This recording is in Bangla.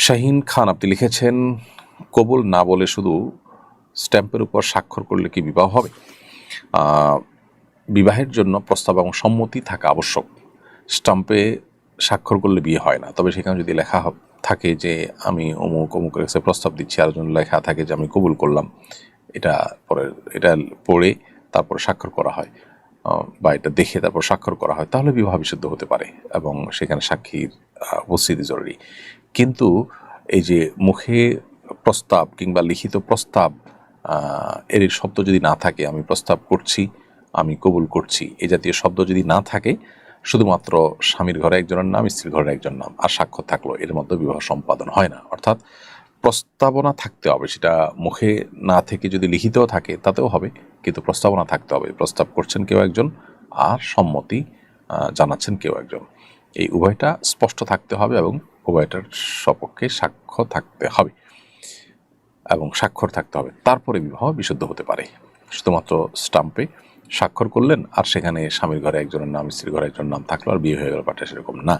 শাহীন খান আপনি লিখেছেন, কবুল না বলে শুধু স্ট্যাম্পের উপর স্বাক্ষর করলে কি বিবাহ হবে? বিবাহের জন্য প্রস্তাব এবং সম্মতি থাকা আবশ্যক। স্টাম্পে স্বাক্ষর করলে বিয়ে হয় না। তবে সেখানে যদি লেখা থাকে যে আমি অমুক অমুকের কাছে প্রস্তাব দিচ্ছি, আর জন্য লেখা থাকে যে আমি কবুল করলাম, এটা পড়ে তারপর স্বাক্ষর করা হয় বা এটা দেখে তারপর স্বাক্ষর করা হয়, তাহলে বিবাহ বিশুদ্ধ হতে পারে এবং সেখানে সাক্ষীর উপস্থিতি জরুরি। কিন্তু এই যে মুখে প্রস্তাব কিংবা লিখিত প্রস্তাব এর শব্দ যদি না থাকে, আমি প্রস্তাব করছি, আমি কবুল করছি, এই জাতীয় শব্দ যদি না থাকে, শুধুমাত্র স্বামীর ঘরে একজনের নাম, স্ত্রীর ঘরে একজন নাম, আর স্বাক্ষর থাকলো, এর মধ্যে বিবাহ সম্পাদন হয় না। অর্থাৎ প্রস্তাবনা থাকতে হবে, সেটা মুখে না থেকে যদি লিখিতও থাকে তাতেও হবে, কিন্তু প্রস্তাবনা থাকতে হবে। প্রস্তাব করছেন কেউ একজন আর সম্মতি জানাচ্ছেন কেউ একজন, এই উভয়টা স্পষ্ট থাকতে হবে এবং উভয়টার সপক্ষে সাক্ষ্য থাকতে হবে এবং স্বাক্ষর থাকতে হবে, তারপরে বিবাহ বিশুদ্ধ হতে পারে। শুধুমাত্র স্টাম্পে স্বাক্ষর করলেন আর সেখানে স্বামীর ঘরে একজনের নাম, স্ত্রীর ঘরে একজনের নাম থাকলো আর বিয়ে হয়ে গেল, পাঠা সেরকম না।